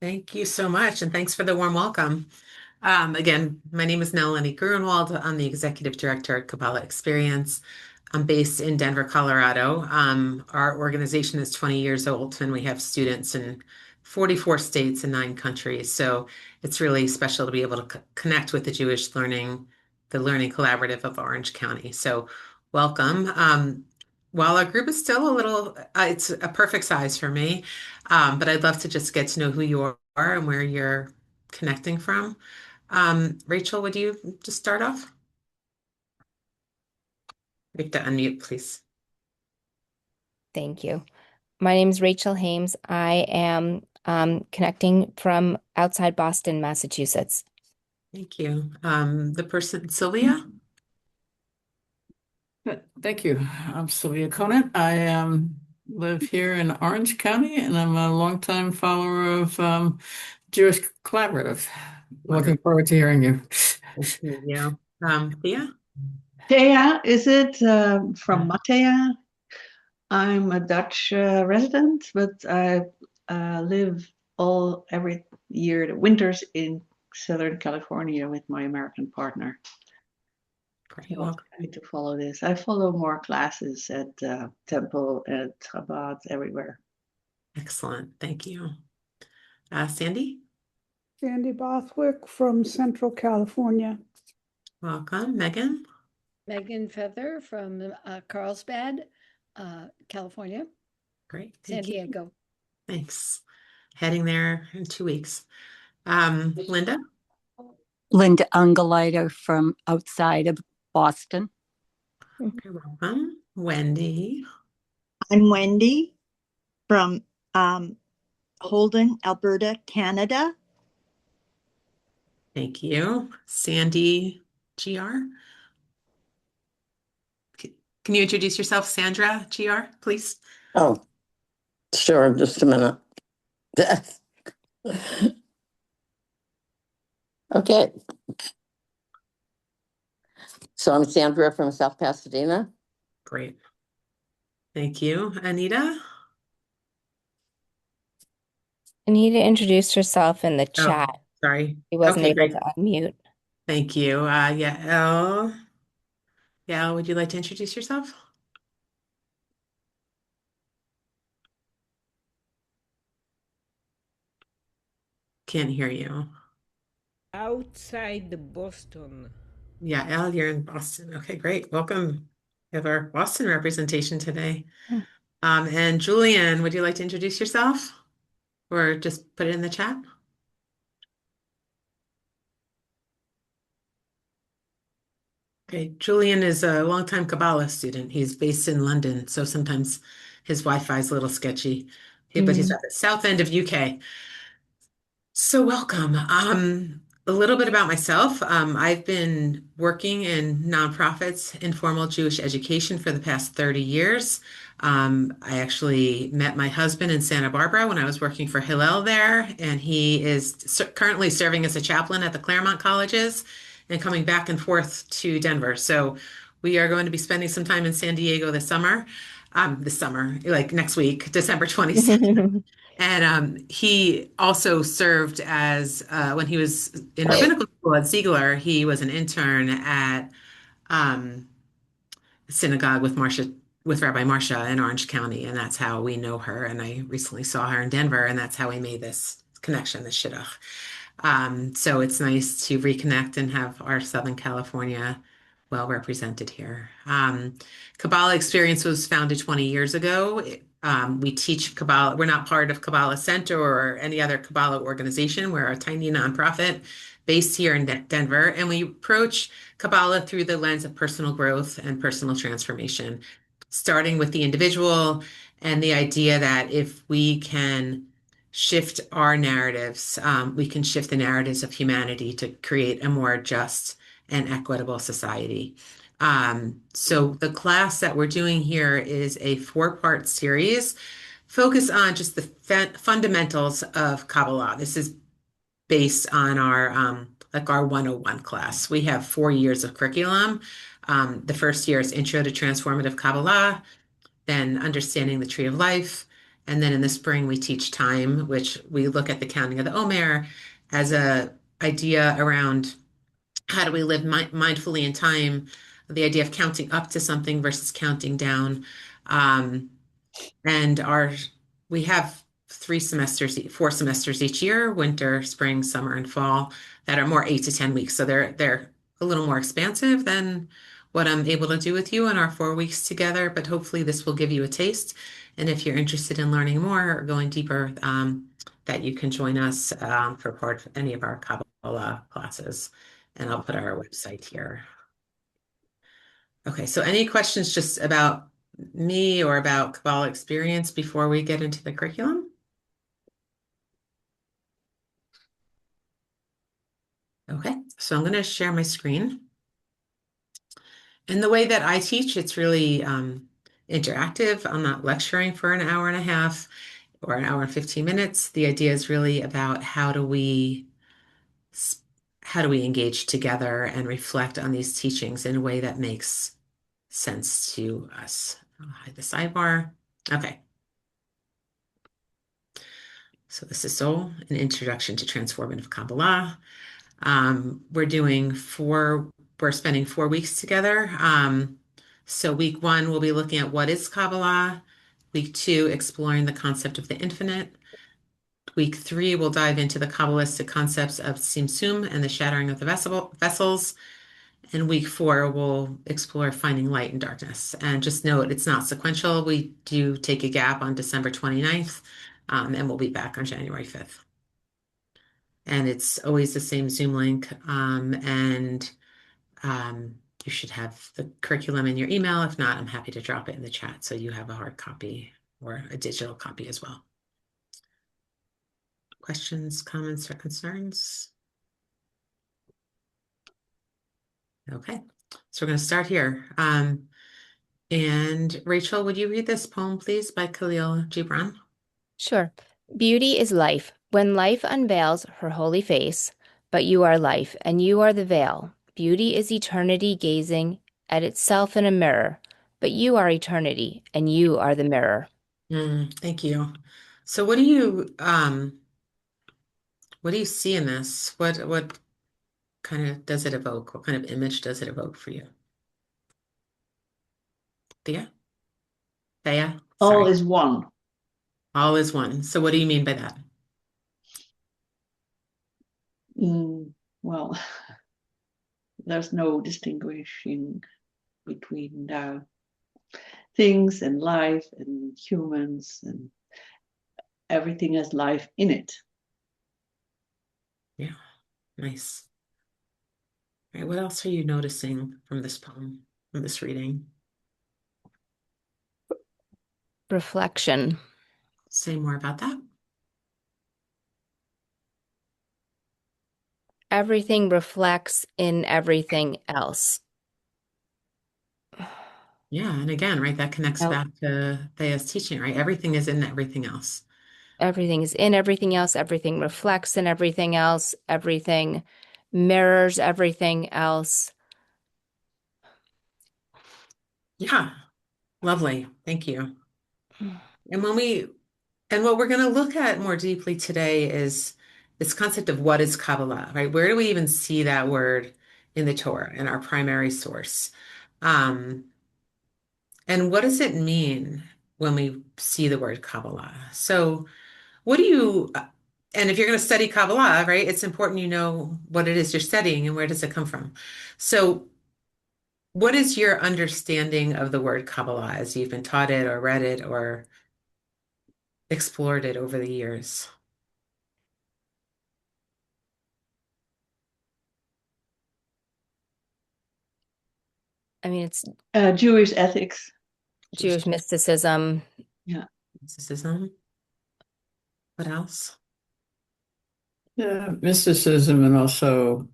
Thank you so much, and thanks for the warm welcome. Again, my name is Melanie Gruenwald. I'm the Executive Director at Kabbalah Experience. I'm based in Denver, Colorado. Our organization is 20 years old, and we have students in 44 states and 9 countries. So it's really special to be able to connect with the Learning Collaborative of Orange County. So welcome. While our group is still a little, it's a perfect size for me. But I'd love to just get to know who you are and where you're connecting from. Rachel, would you just start off? You have to unmute, please. Thank you. My name is Rachel Hames. I am connecting from outside Boston, Massachusetts. Thank you. The person, Sylvia? Thank you. I'm Sylvia Conant. I live here in Orange County, and I'm a longtime follower of Jewish Collaborative. Looking forward to hearing you. Thank you. Thea? Thea, is it from Mattea? I'm a Dutch resident, but I live every year, the winters in Southern California with my American partner. Great. So Welcome. I need to follow this. I follow more classes at Temple, at Chabad, everywhere. Excellent. Thank you. Sandy? Sandy Bothwick from Central California. Welcome. Megan? Megan Feather from Carlsbad, California, Great. San Thank you. Diego. Thanks. Heading there in 2 weeks. Linda? Linda Ungaliter from outside of Boston. Okay, welcome. Wendy? I'm Wendy from Holden, Alberta, Canada. Thank you. Sandy GR? Can you introduce yourself, Sandra GR, please? Oh, sure, just a minute. Okay. So I'm Sandra from South Pasadena. Great. Thank you. Anita? Anita introduced herself in the chat. Sorry. She wasn't Okay, able great. to unmute. Thank you. Yael. Yael, would you like to introduce yourself? Can't hear you. Outside Boston. Yeah, Al, you're in Boston. Okay, great. Welcome. We have our Boston representation today. And Julian, would you like to introduce yourself or just put it in the chat? Okay, Julian is a longtime Kabbalah student. He's based in London, so sometimes his Wi-Fi is a little sketchy, but he's at the south end of UK. So welcome. A little bit about myself. I've been working in nonprofits, informal Jewish education for the past 30 years. I actually met my husband in Santa Barbara when I was working for Hillel there, and he is currently serving as a chaplain at the Claremont colleges and coming back and forth to Denver. So we are going to be spending some time in San Diego this summer, like next week, December 26th. And he also served as, when he was in rabbinical school at Ziegler, he was an intern at synagogue with Rabbi Marcia in Orange County, and that's how we know her. And I recently saw her in Denver, and that's how we made this connection, this shidduch. So it's nice to reconnect and have our Southern California well represented here. Kabbalah Experience was founded 20 years ago. We teach Kabbalah. We're not part of Kabbalah Center or any other Kabbalah organization. We're a tiny nonprofit based here in Denver, and we approach Kabbalah through the lens of personal growth and personal transformation, starting with the individual and the idea that if we can shift our narratives, we can shift the narratives of humanity to create a more just and equitable society. So the class that we're doing here is a 4-part series focused on just the fundamentals of Kabbalah. This is based on our 101 class. We have 4 years of curriculum. The first year is Intro to Transformative Kabbalah, then Understanding the Tree of Life, And then in the spring, we teach time, which we look at the counting of the Omer as a idea around how do we live mindfully in time, the idea of counting up to something versus counting down. Um, and we have 4 semesters each year, winter, spring, summer, and fall, that are more 8 to 10 weeks. So they're a little more expansive than what I'm able to do with you in our 4 weeks together, but hopefully this will give you a taste. And if you're interested in learning more or going deeper, that you can join us for part of any of our Kabbalah classes. And I'll put our website here. Okay, so any questions just about me or about Kabbalah experience before we get into the curriculum? Okay, so I'm going to share my screen. And the way that I teach, it's really interactive. I'm not lecturing for an hour and a half or an hour and 15 minutes. The idea is really about how do we engage together and reflect on these teachings in a way that makes sense to us. I'll hide the sidebar. Okay. So this is an introduction to Transformative Kabbalah. We're spending 4 weeks together. So week 1, we'll be looking at what is Kabbalah. Week 2, exploring the concept of the infinite. Week 3, we'll dive into the Kabbalistic concepts of Tzimtzum and the shattering of the vessels. And week 4, we'll explore finding light in darkness. And just note, it's not sequential. We do take a gap on December 29th, and we'll be back on January 5th. And it's always the same Zoom link. You should have the curriculum in your email. If not, I'm happy to drop it in the chat so you have a hard copy or a digital copy as well. Questions, comments, or concerns? Okay, so we're going to start here. And Rachel, would you read this poem, please, by Khalil Gibran? Sure. Beauty is life. When life unveils her holy face, but you are life, and you are the veil. Beauty is eternity gazing at itself in a mirror, but you are eternity, and you are the mirror. Thank you. So what do you see in this? What kind of does it evoke? What kind of image does it evoke for you? Thea? Thea? All Sorry. is one. All is one. So what do you mean by that? Well, there's no distinguishing between things and life and humans, and everything has life in it. Yeah, nice. All right, what else are you noticing from this poem, from this reading? Reflection. Say more about that. Everything reflects in everything else. Yeah, and again, right, that connects back to Thea's teaching, right? Everything is in everything else. Everything is in everything else. Everything reflects in everything else. Everything mirrors everything else. Yeah, lovely. Thank you. And what we're going to look at more deeply today is this concept of what is Kabbalah, right? Where do we even see that word in the Torah, in our primary source? And what does it mean when we see the word Kabbalah? So and if you're going to study Kabbalah, right, it's important you know what it is you're studying and where does it come from. So what is your understanding of the word Kabbalah as you've been taught it or read it or explored it over the years? I mean, it's Jewish ethics. Jewish mysticism. Yeah. Mysticism. What else? Yeah, mysticism, and also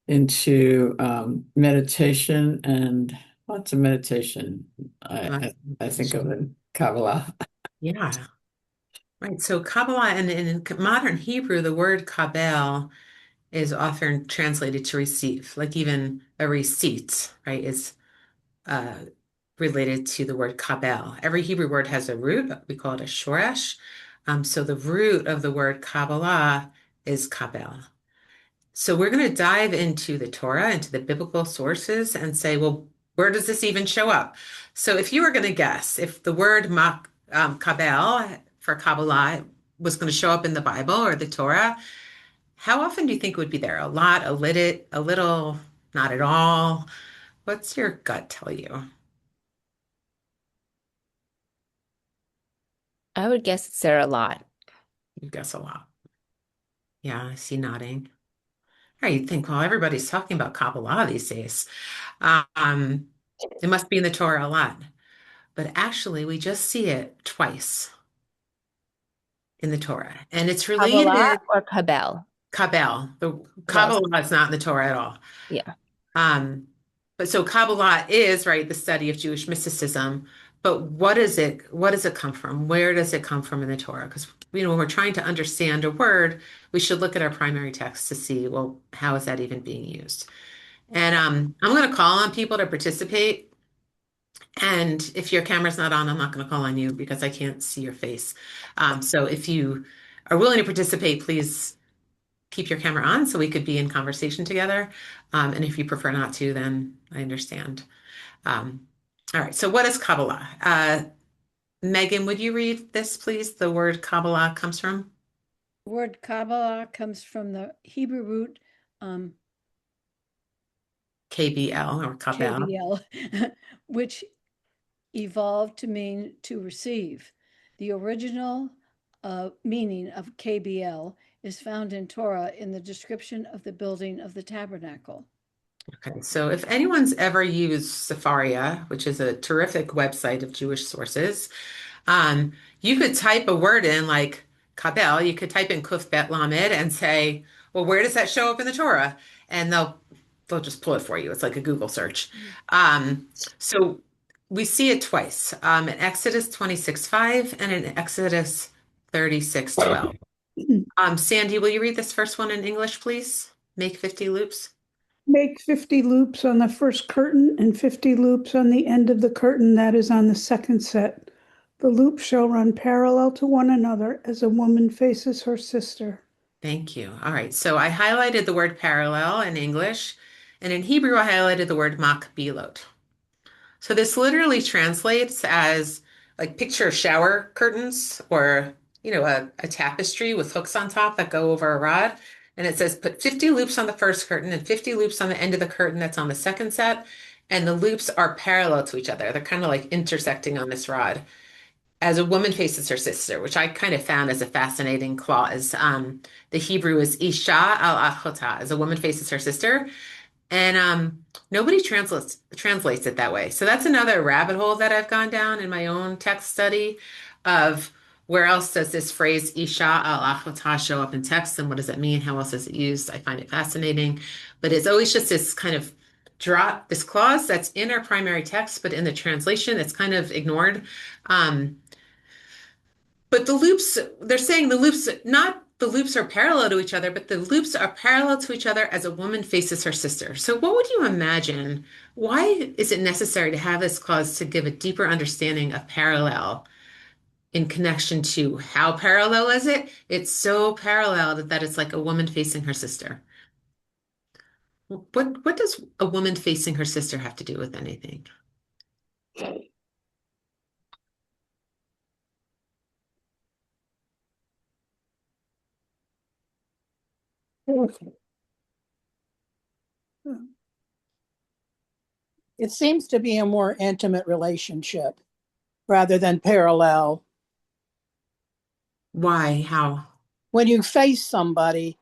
into meditation, and lots of meditation. I think of it Kabbalah. Yeah. Right. So Kabbalah, and in modern Hebrew, the word kabel is often translated to receive, like even a receipt, right? Is related to the word kabel. Every Hebrew word has a root. We call it a shoresh. So the root of the word Kabbalah is kabel. So we're going to dive into the Torah, into the biblical sources, and say, well, where does this even show up? So if you were going to guess if the word kabel for Kabbalah was going to show up in the Bible or the Torah, how often do you think it would be there? A lot, a little, not at all? What's your gut tell you? I would guess it's there a lot. You guess a lot. Yeah, I see nodding. All right, you think, well, everybody's talking about Kabbalah these days. It must be in the Torah a lot. But actually, we just see it twice in the Torah. And it's Kabbalah related, or Kabel? Kabel. The Kabel. Kabbalah is not in the Torah at all. Yeah. But so Kabbalah is, right, the study of Jewish mysticism. But what is it? What does it come from? Where does it come from in the Torah? Because when we're trying to understand a word, we should look at our primary text to see, well, how is that even being used? And I'm going to call on people to participate. And if your camera's not on, I'm not going to call on you because I can't see your face. So if you are willing to participate, please keep your camera on so we could be in conversation together. And if you prefer not to, then I understand. All right, so what is Kabbalah? Megan, would you read this, please? The word Kabbalah comes from? The word Kabbalah comes from the Hebrew root KBL or Kabel. KBL, which evolved to mean to receive. The original meaning of KBL is found in Torah in the description of the building of the tabernacle. Okay, so if anyone's ever used Sepharia, which is a terrific website of Jewish sources, you could type a word in like Kabel, you could type in Kuf Bet Lamed and say, well, where does that show up in the Torah? And they'll just pull it for you. It's like a Google search. So we see it twice, in Exodus 26:5 and in Exodus 36:12. Sandy, will you read this first one in English, please? Make 50 loops. Make 50 loops on the first curtain and 50 loops on the end of the curtain that is on the second set. The loops shall run parallel to one another as a woman faces her sister. Thank you. All right. So I highlighted the word parallel in English, and in Hebrew, I highlighted the word makbilot. So this literally translates as like picture shower curtains or, a tapestry with hooks on top that go over a rod. And it says put 50 loops on the first curtain and 50 loops on the end of the curtain that's on the second set. And the loops are parallel to each other. They're kind of like intersecting on this rod as a woman faces her sister, which I kind of found as a fascinating clause. The Hebrew is Isha al Achota, as a woman faces her sister. And nobody translates it that way. So that's another rabbit hole that I've gone down in my own text study of where else does this phrase Isha al Achota show up in text and what does it mean? How else is it used? I find it fascinating. But it's always just this kind of this clause that's in our primary text, but in the translation, it's kind of ignored. But the loops, they're saying not the loops are parallel to each other, but the loops are parallel to each other as a woman faces her sister. So what would you imagine? Why is it necessary to have this clause to give a deeper understanding of parallel in connection to how parallel is it? It's so parallel that it's like a woman facing her sister. What does a woman facing her sister have to do with anything? It seems to be a more intimate relationship rather than parallel. Why? How? When you face somebody,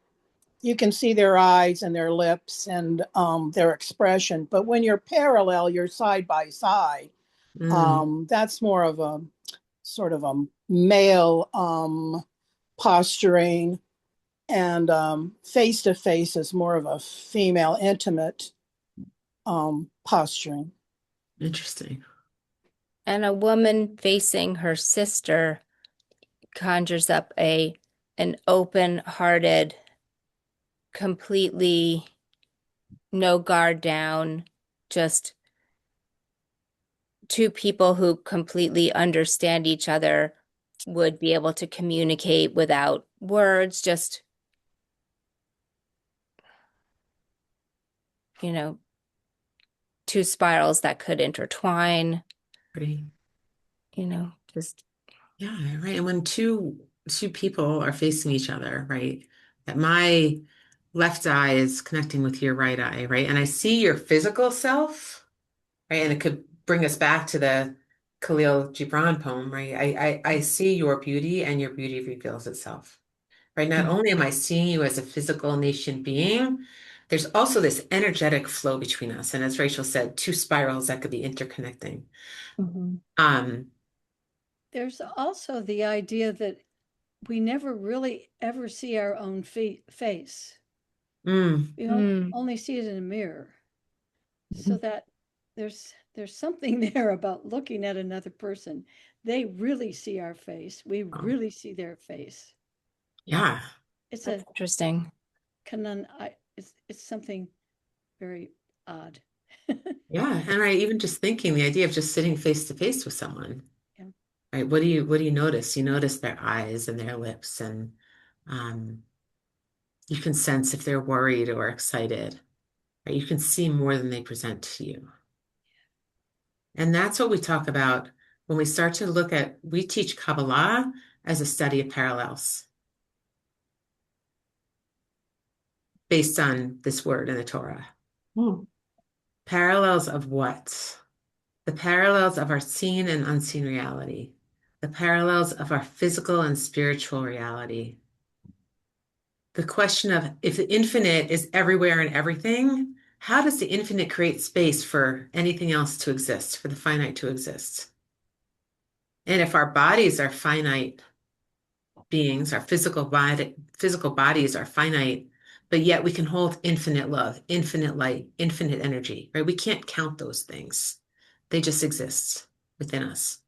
you can see their eyes and their lips and their expression. But when you're parallel, you're side by side. That's more of a sort of a male posturing, and face to face is more of a female intimate posturing. Interesting. And a woman facing her sister conjures up an open-hearted, completely no guard down, just two people who completely understand each other would be able to communicate without words, just, two spirals that could intertwine, Pretty. just. Yeah, right. And when two people are facing each other, right? That my left eye is connecting with your right eye, right? And I see your physical self, right? And it could bring us back to the Khalil Gibran poem, right? I see your beauty and your beauty reveals itself, right? Not only am I seeing you as a physical nation being, there's also this energetic flow between us. And as Rachel said, two spirals that could be interconnecting. There's also the idea that we never really ever see our own face. We only see it in a mirror. So that there's something there about looking at another person. They really see our face. We really see their face. Yeah. It's interesting. It's something very odd. Yeah. And right, even just thinking the idea of just sitting face to face with someone. Yeah. Right. What do you notice? You notice their eyes and their lips, and you can sense if they're worried or excited. Right? You can see more than they present to you. And that's what we talk about when we start to look at, we teach Kabbalah as a study of parallels based on this word in the Torah. Parallels of what? The parallels of our seen and unseen reality, the parallels of our physical and spiritual reality. The question of if the infinite is everywhere and everything, how does the infinite create space for anything else to exist, for the finite to exist? And if our bodies are finite beings, our physical bodies are finite, but yet we can hold infinite love, infinite light, infinite energy, right? We can't count those things. They just exist within us.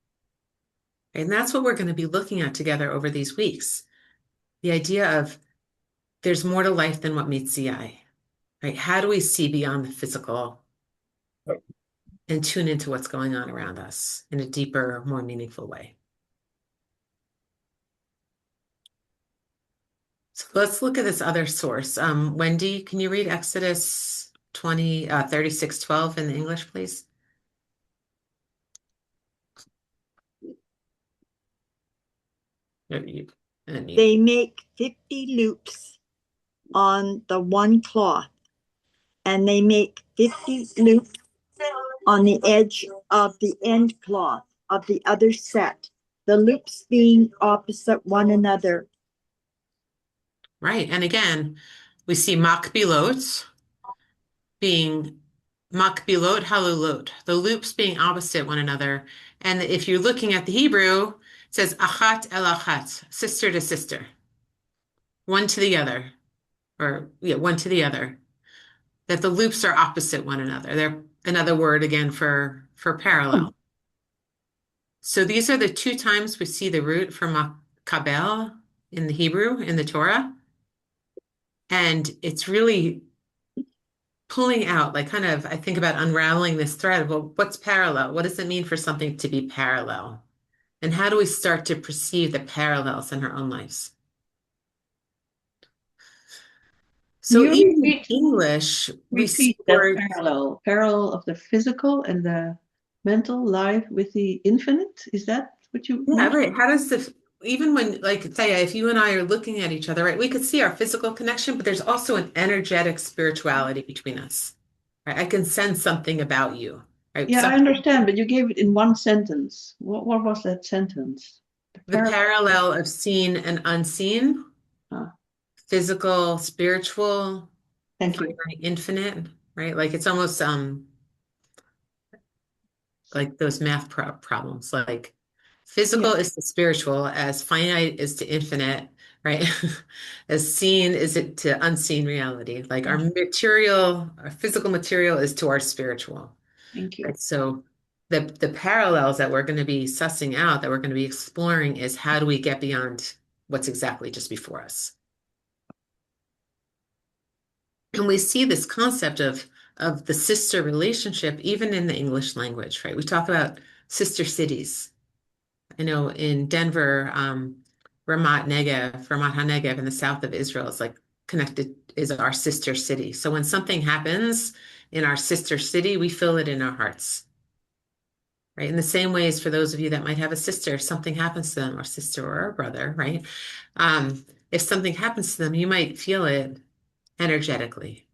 And that's what we're going to be looking at together over these weeks. The idea of there's more to life than what meets the eye, right? How do we see beyond the physical and tune into what's going on around us in a deeper, more meaningful way? So let's look at this other source. Wendy, can you read Exodus 36:12 in the English, please? They make 50 loops on the one cloth, and they make 50 loops on the edge of the end cloth of the other set, the loops being opposite one another. Right. And again, we see makbilot being makbilot, halulot, the loops being opposite one another. And if you're looking at the Hebrew, it says achat el achat, sister to sister, one to the other, one to the other. That the loops are opposite one another. They're another word again for parallel. So these are the two times we see the root for makabel in the Hebrew, in the Torah. And it's really pulling out, like kind of, I think about unraveling this thread. Well, what's parallel? What does it mean for something to be parallel? And how do we start to perceive the parallels in our own lives? So even in English, we see that parallel of the physical and the mental life with the infinite. Is that what you Yeah, mentioned? right. How does even when, like, Taya, if you and I are looking at each other, right, we could see our physical connection, but there's also an energetic spirituality between us. Right? I can sense something about you. Right? Yeah, I understand, but you gave it in one sentence. What was that sentence? The parallel of seen and unseen, physical, spiritual, finite, infinite, right? Like it's almost like those math problems, like physical is to spiritual, as finite is to infinite, right? As seen is it to unseen reality. Like our physical material is to our spiritual. Thank you. Right? So the parallels that we're going to be sussing out, that we're going to be exploring, is how do we get beyond what's exactly just before us? And we see this concept of the sister relationship even in the English language, right? We talk about sister cities. I know in Denver, Ramat HaNegev in the south of Israel is like connected, is our sister city. So when something happens in our sister city, we feel it in our hearts, right? In the same ways for those of you that might have a sister, if something happens to them, or sister or a brother, right? If something happens to them, you might feel it energetically.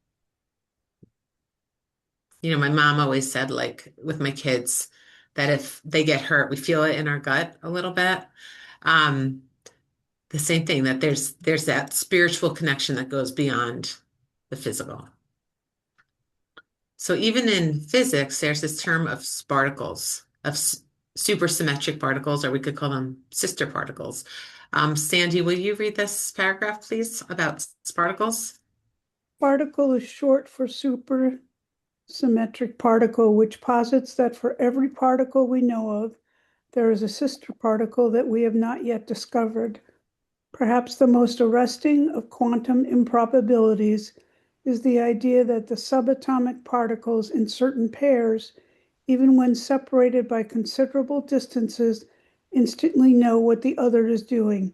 You know, my mom always said, like with my kids, that if they get hurt, we feel it in our gut a little bit. Um, the same thing, that there's that spiritual connection that goes beyond the physical. So even in physics, there's this term of sparticles, of supersymmetric particles, or we could call them sister particles. Sandy, will you read this paragraph, please, about sparticles? Particle is short for supersymmetric particle, which posits that for every particle we know of, there is a sister particle that we have not yet discovered. Perhaps the most arresting of quantum improbabilities is the idea that the subatomic particles in certain pairs, even when separated by considerable distances, instantly know what the other is doing.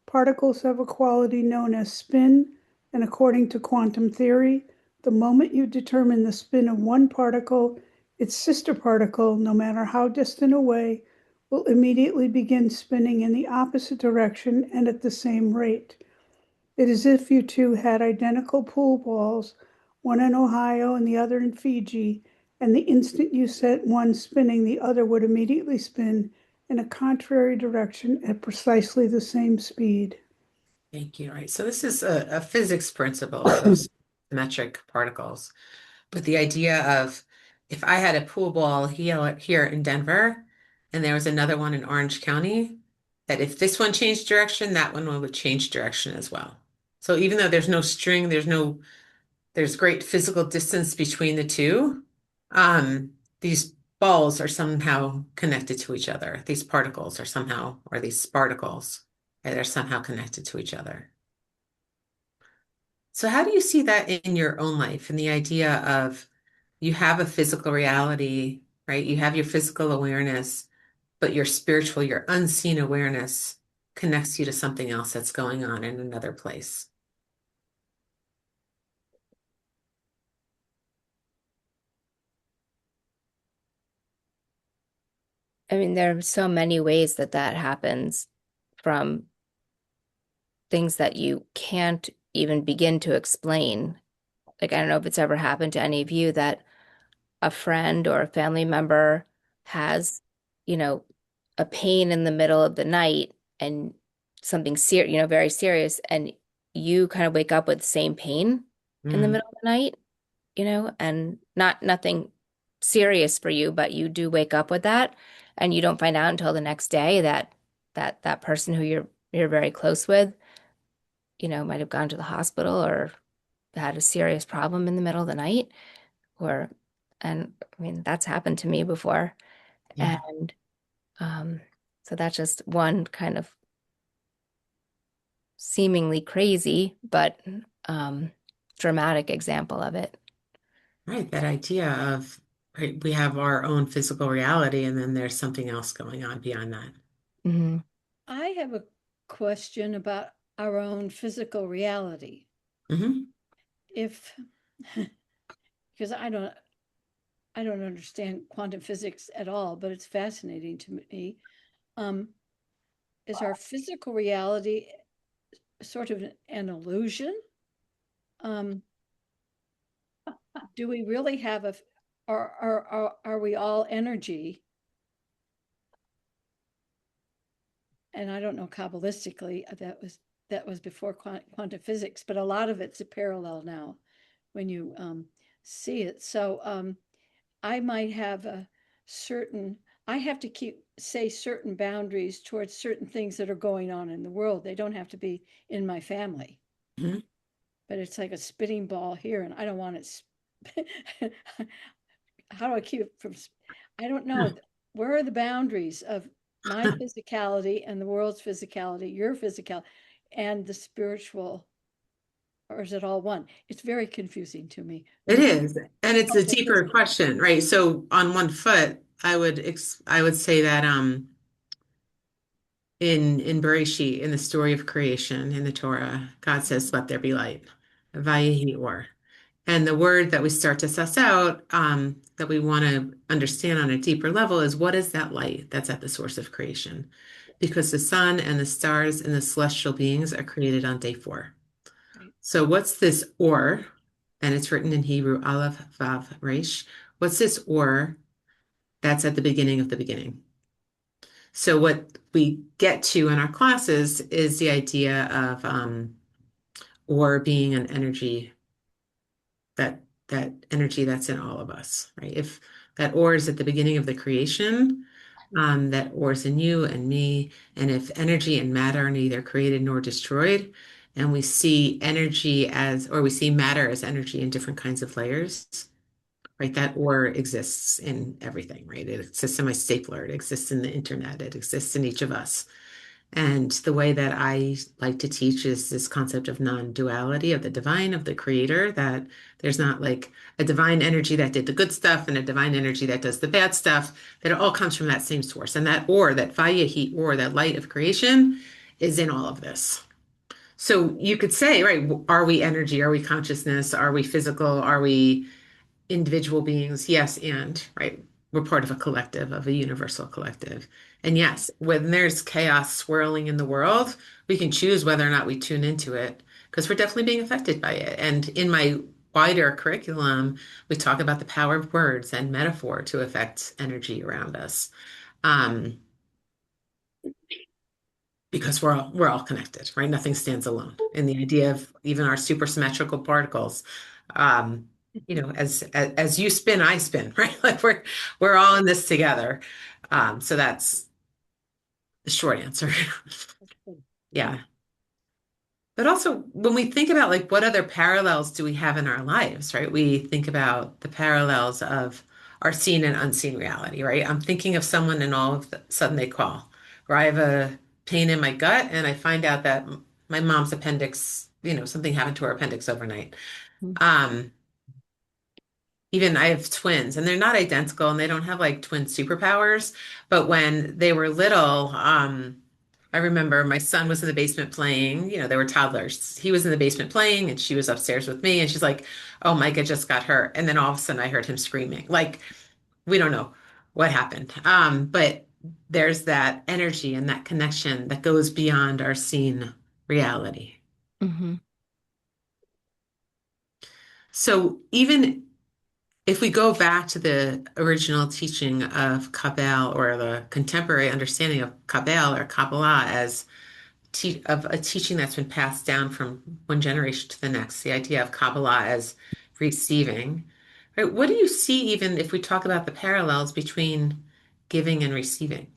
Particles have a quality known as spin, and according to quantum theory, the moment you determine the spin of one particle, its sister particle, no matter how distant away, will immediately begin spinning in the opposite direction and at the same rate. It is as if you two had identical pool balls, one in Ohio and the other in Fiji, and the instant you set one spinning, the other would immediately spin in a contrary direction at precisely the same speed. Thank you. All right. So this is a physics principle of symmetric particles. But the idea of, if I had a pool ball here in Denver and there was another one in Orange County, that if this one changed direction, that one would change direction as well. So even though there's no string, there's great physical distance between the two, these balls are somehow connected to each other. These particles are somehow, or these sparticles, they're somehow connected to each other. So how do you see that in your own life, and the idea of, you have a physical reality, right? You have your physical awareness, but your spiritual, your unseen awareness connects you to something else that's going on in another place. I mean, there are so many ways that that happens, from things that you can't even begin to explain. Like, I don't know if it's ever happened to any of you that a friend or a family member has, you know, a pain in the middle of the night, and something very serious, and you kind of wake up with the same pain in the Mm. middle of the night, and nothing serious for you, but you do wake up with that, and you don't find out until the next day that that person who you're very close with, might have gone to the hospital or had a serious problem in the middle of the night, or and I mean, that's happened to me before. Yeah. And so that's just one kind of seemingly crazy but dramatic example of it. Right. That idea of, right, we have our own physical reality, and then there's something else going on beyond that. Hmm. I have a question about our own physical reality. Hmm. If, because I don't understand quantum physics at all, but it's fascinating to me. Is our physical reality sort of an illusion? Do we really have are we all energy? And I don't know, Kabbalistically, that was before quantum physics, but a lot of it's a parallel now when you see it. So I might have I have to say certain boundaries towards certain things that are going on in the world. They don't have to be in my family. Hmm. But it's like a spitting ball here, and I don't want it. How do I keep it from? I don't know. Where are the boundaries of my physicality and the world's physicality, your physicality, and the spiritual? Or is it all one? It's very confusing to me. It is. And it's a deeper question, right? So on one foot, I would say that in Bereshit, in the story of creation in the Torah, God says, "Let there be light." Vayehi or. And the word that we start to suss out, that we want to understand on a deeper level, is what is that light that's at the source of creation? Because the sun and the stars and the celestial beings are created on day 4. Right. So what's this or? And it's written in Hebrew, Aleph, Vav, Resh. What's this or that's at the beginning of the beginning? So what we get to in our classes is the idea of or being an energy, that energy that's in all of us, right? If that or is at the beginning of the creation, that or is in you and me, and if energy and matter are neither created nor destroyed, and we see energy as, or we see matter as energy in different kinds of layers, right? That or exists in everything, right? It exists in my stapler, it exists in the internet, it exists in each of us. And the way that I like to teach is this concept of non-duality, of the divine, of the creator, that there's not like a divine energy that did the good stuff and a divine energy that does the bad stuff, that it all comes from that same source. And that or, that Vayehi or, that light of creation is in all of this. So you could say, right, are we energy? Are we consciousness? Are we physical? Are we individual beings? Yes, and right, we're part of a collective, of a universal collective. And yes, when there's chaos swirling in the world, we can choose whether or not we tune into it, because we're definitely being affected by it. And in my wider curriculum, we talk about the power of words and metaphor to affect energy around us. Because we're all connected, right? Nothing stands alone. And the idea of even our supersymmetrical particles, as you spin, I spin, right? Like we're all in this together. So that's the short answer. Yeah. But also when we think about like what other parallels do we have in our lives, right? We think about the parallels of our seen and unseen reality, right? I'm thinking of someone and all of a sudden they call, or I have a pain in my gut and I find out that my mom's appendix, something happened to her appendix overnight. Um, Even I have twins and they're not identical and they don't have like twin superpowers, but when they were little, I remember my son was in the basement playing, they were toddlers. He was in the basement playing and she was upstairs with me and she's like, "Oh, Micah just got hurt." And then all of a sudden I heard him screaming. Like, we don't know what happened. But there's that energy and that connection that goes beyond our seen reality. Mm-hmm. So even if we go back to the original teaching of Kabbalah, or the contemporary understanding of Kabbalah or Kabbalah as of a teaching that's been passed down from one generation to the next, the idea of Kabbalah as receiving, right? What do you see, even if we talk about the parallels between giving and receiving?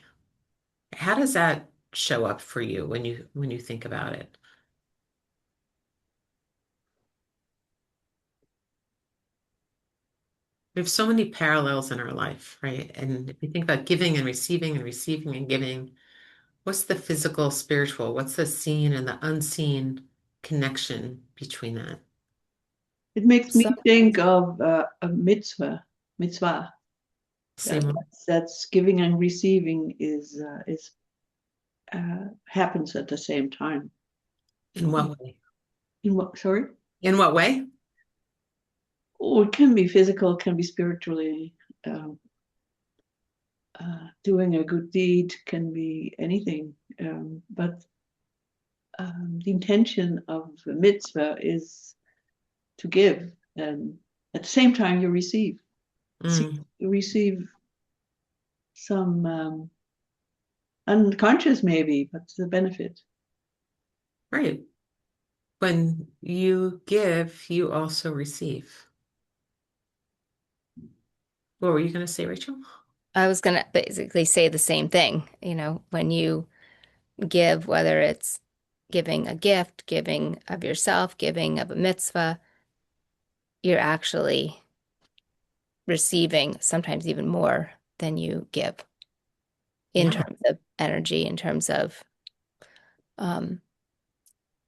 How does that show up for you when you think about it? We have so many parallels in our life, right? And if we think about giving and receiving and receiving and giving, what's the physical, spiritual? What's the seen and the unseen connection between that? It makes me So, think of a mitzvah. Same. That's giving and receiving is happens at the same time. In what way? In what? Sorry. In what way? Oh, it can be physical, it can be spiritually. Doing a good deed can be anything, but the intention of the mitzvah is to give, and at the same time you receive. Mm, You receive some unconscious maybe, but the benefit. right. When you give, you also receive. What were you going to say, Rachel? I was going to basically say the same thing. When you give, whether it's giving a gift, giving of yourself, giving of a mitzvah, you're actually receiving sometimes even more than you give in Yeah. terms of energy, in terms of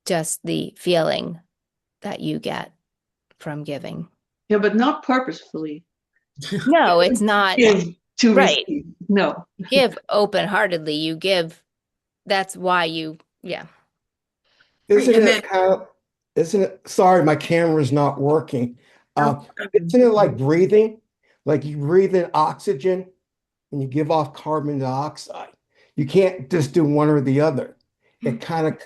just the feeling that you get from giving. Yeah, but not purposefully. No, it's not. Give to Right. receive. No. You give open-heartedly. You give, that's why you, yeah. Isn't And it then how, isn't it, sorry, my camera's not working. no, Isn't it like breathing? Like you breathe in oxygen and you give off carbon dioxide. You can't just do one or the other. It kind of,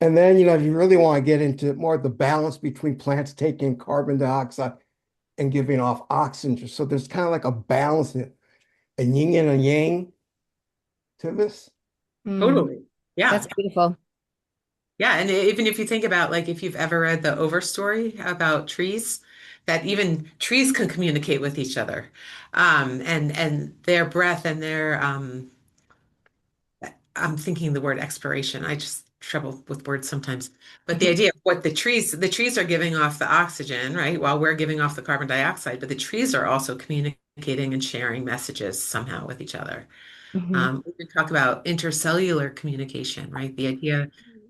and then, if you really want to get into more of the balance between plants taking carbon dioxide and giving off oxygen. So there's kind of like a balance, a yin and a yang to this. totally. Yeah. That's beautiful. Yeah, and even if you think about like if you've ever read the Over story about trees, that even trees can communicate with each other, and their breath and their I'm thinking the word expiration. I just trouble with words sometimes. But the idea of what the trees are giving off the oxygen, right? While we're giving off the carbon dioxide, but the trees are also communicating and sharing messages somehow with each other. We can talk about intercellular communication, right? The idea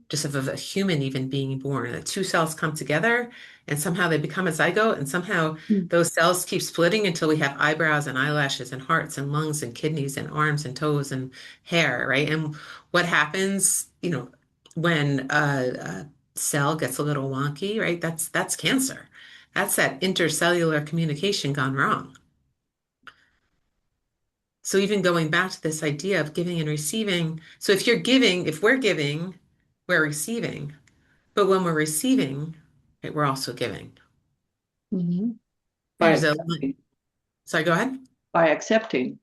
just of a human even being born, that two cells come together and somehow they become a zygote, and somehow those cells keep splitting until we have eyebrows and eyelashes and hearts and lungs and kidneys and arms and toes and hair, right? And what happens, when a cell gets a little wonky, right? That's cancer. That's that intercellular communication gone wrong. So even going back to this idea of giving and receiving, so if we're giving, we're receiving. But when we're receiving, right, we're also giving. Mhm. There's a, sorry, go ahead. By accepting.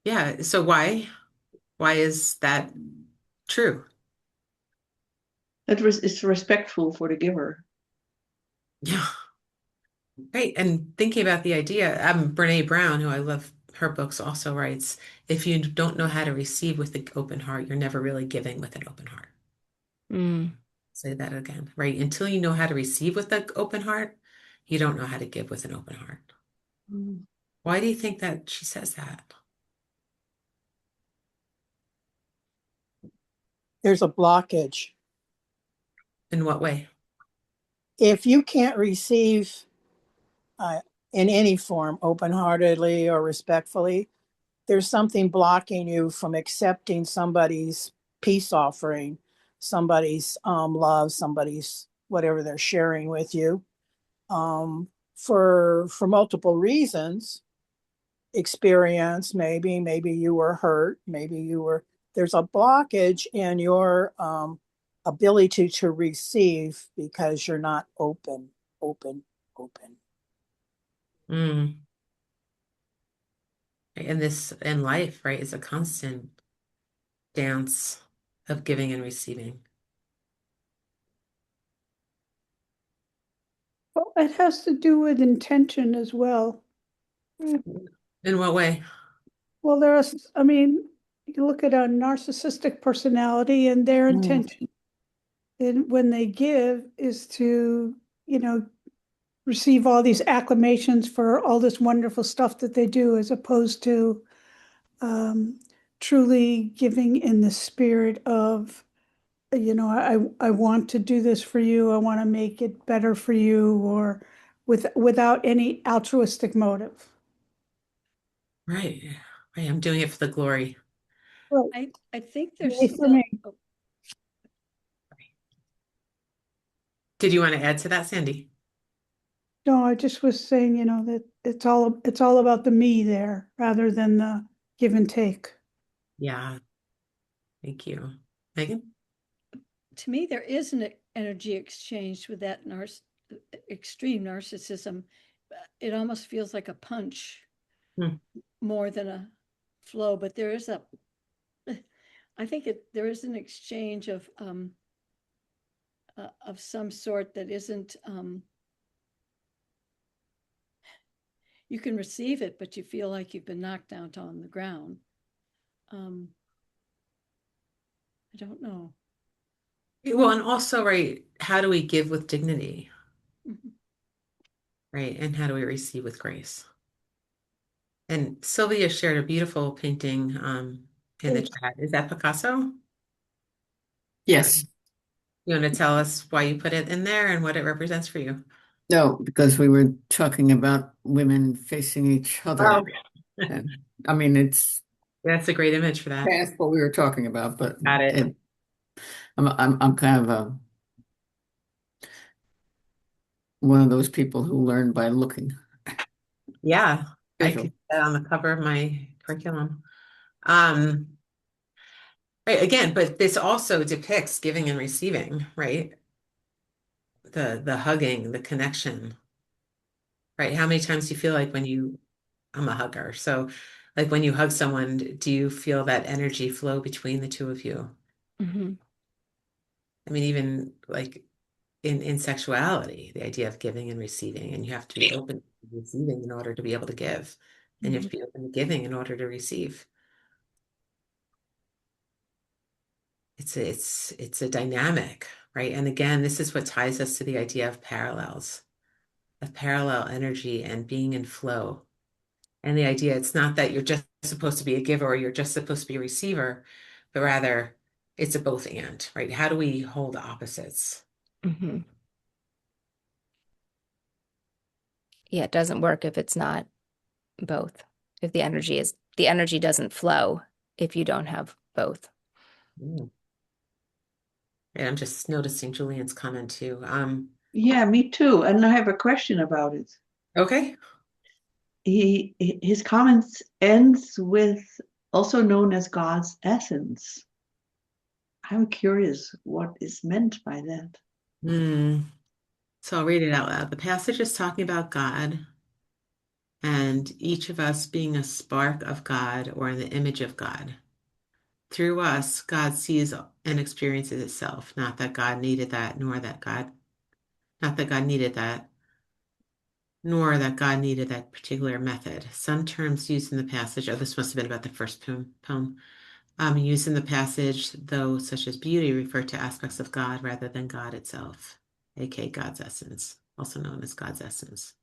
Yeah. So why? Why is that true? It's respectful for the giver. Yeah. Right. And thinking about the idea, Brene Brown, who I love her books, also writes, if you don't know how to receive with an open heart, you're never really giving with an open heart. Say that again, right? Until you know how to receive with an open heart, you don't know how to give with an open heart. Why do you think that she says that? There's a blockage. In what way? If you can't receive in any form, open-heartedly or respectfully, there's something blocking you from accepting somebody's peace offering, somebody's love, somebody's whatever they're sharing with you, for multiple reasons. Experience, maybe you were hurt, there's a blockage in your ability to receive because you're not open. Mm. And this in life, right, is a constant dance of giving and receiving. Well, it has to do with intention as well. In what way? Well, you look at a narcissistic personality and their intention when they give is to, receive all these acclamations for all this wonderful stuff that they do, as opposed to truly giving in the spirit of, I want to do this for you. I want to make it better for you, or without any altruistic motive. Right. Right. I'm doing it for the glory. Well, I think there's for still, me. Did you want to add to that, Sandy? No, I just was saying, that it's all about the me there rather than the give and take. Yeah. Thank you. Megan? to me, there is an energy exchange with that extreme narcissism. It almost feels like a punch more than a flow, but there is I think there is an exchange of some sort that isn't, you can receive it, but you feel like you've been knocked down on the ground. I don't know. Well, and also, right, how do we give with dignity? Right. And how do we receive with grace? And Sylvia shared a beautiful painting in the chat. Is that Picasso? Yes. You want to tell us why you put it in there and what it represents for you? No, because we were talking about women facing each other. Oh, And I mean, it's That's a great image for that. past what we were talking about, but Got it. I'm kind of one of those people who learn by looking. Yeah, I Visual. could put that on the cover of my curriculum. Um, right, again, but this also depicts giving and receiving, right? The hugging, the connection, right? How many times do you feel like I'm a hugger. So like when you hug someone, do you feel that energy flow between the two of you? Mhm. I mean, even like in sexuality, the idea of giving and receiving, and you have to be open to receiving in order to be able to give, and you have to be open to giving in order to receive. It's a dynamic, right? And again, this is what ties us to the idea of parallels, of parallel energy and being in flow. And the idea, it's not that you're just supposed to be a giver or you're just supposed to be a receiver, but rather it's a both and, right? How do we hold opposites? Mhm. Yeah, it doesn't work if it's not both. If the energy doesn't flow if you don't have both. Mm. And I'm just noticing Julian's comment too. Yeah, me too. And I have a question about it. Okay. His comments ends with also known as God's essence. I'm curious what is meant by that. So I'll read it out loud. The passage is talking about God and each of us being a spark of God or in the image of God. Through us, God sees and experiences itself. Not that God needed that, not that God needed that, nor that God needed that particular method. Some terms used in the passage, oh, this must have been about the first poem, used in the passage, though, such as beauty, refer to aspects of God rather than God itself, aka God's essence, also known as God's essence.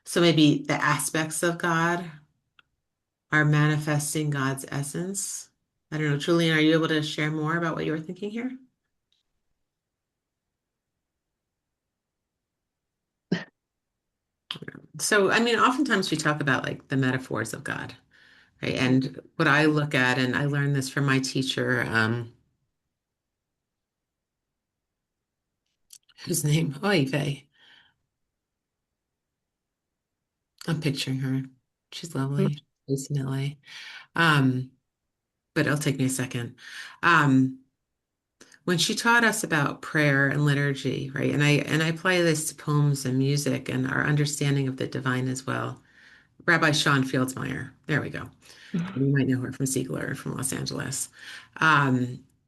So maybe the aspects of God are manifesting God's essence. I don't know, Julian, are you able to share more about what you were thinking here? So, I mean, oftentimes we talk about like the metaphors of God, right? And what I look at, and I learned this from my teacher, whose name? Oy vey. I'm picturing her. She's lovely. Based in LA. Um, but it'll take me a second. Um, when she taught us about prayer and liturgy, right? And I apply this to poems and music and our understanding of the divine as well. Rabbi Sean Fieldsmeyer. There we go. You might know her from Ziegler from Los Angeles.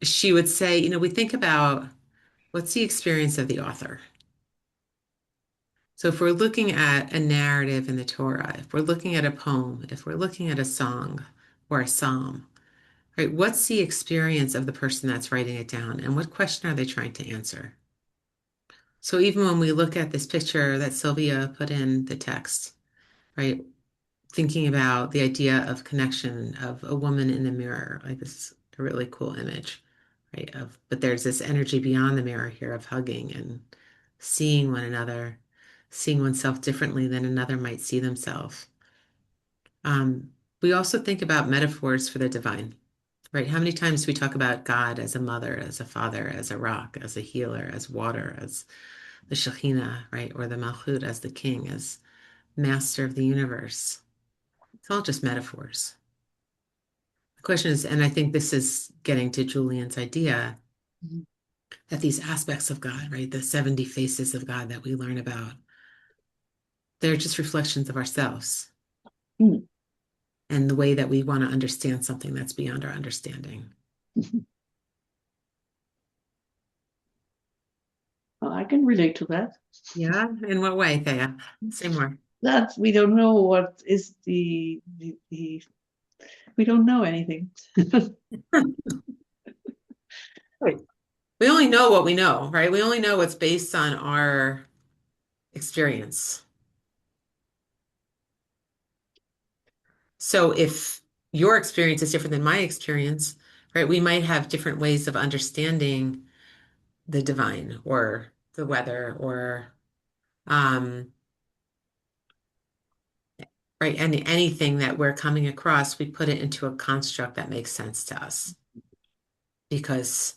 She would say, we think about what's the experience of the author. So if we're looking at a narrative in the Torah, if we're looking at a poem, if we're looking at a song or a psalm, right, what's the experience of the person that's writing it down and what question are they trying to answer? So even when we look at this picture that Sylvia put in the text, right, thinking about the idea of connection of a woman in the mirror, like this is a really cool image, right? But there's this energy beyond the mirror here of hugging and seeing one another, seeing oneself differently than another might see themselves. We also think about metaphors for the divine, right? How many times do we talk about God as a mother, as a father, as a rock, as a healer, as water, as the Shekhinah, right? Or the Malchut as the king, as master of the universe. It's all just metaphors. The question is, and I think this is getting to Julian's idea that these aspects of God, right, the 70 faces of God that we learn about, they're just reflections of ourselves Mm. and the way that we want to understand something that's beyond our understanding. Well, I can relate to that. Yeah, in what way, Thea? Say more. That we don't know what is the we don't know anything. Right. We only know what we know, right? We only know what's based on our experience. So if your experience is different than my experience, right, we might have different ways of understanding the divine or the weather or um right? And anything that we're coming across, we put it into a construct that makes sense to us because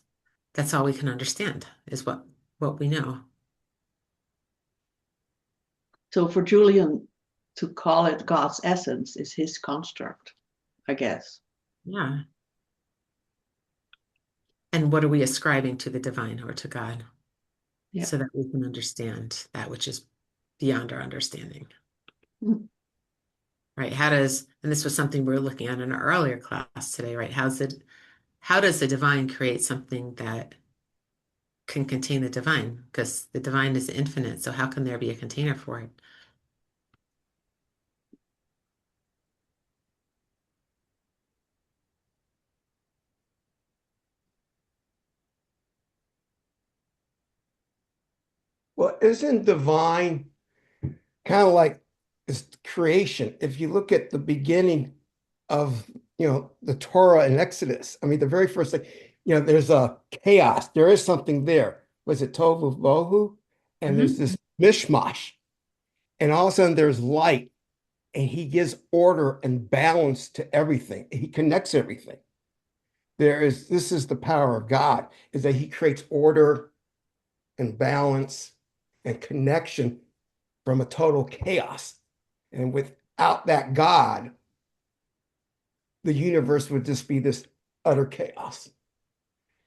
that's all we can understand is what we know. So for Julian to call it God's essence is his construct, I guess. Yeah. And what are we ascribing to the divine or to God? Yeah. So that we can understand that which is beyond our understanding. Mm. Right? And this was something we were looking at in our earlier class today, right? How does the divine create something that can contain the divine? Because the divine is infinite, so how can there be a container for it? Well, isn't divine kind of like this creation? If you look at the beginning of, the Torah and Exodus, I mean, the very first thing, there's a chaos. There is something there. Was it tohu bohu? And there's this mishmash. And all of a sudden there's light, and he gives order and balance to everything. He connects everything. This is the power of God, is that he creates order and balance and connection from a total chaos. And without that God, the universe would just be this utter chaos.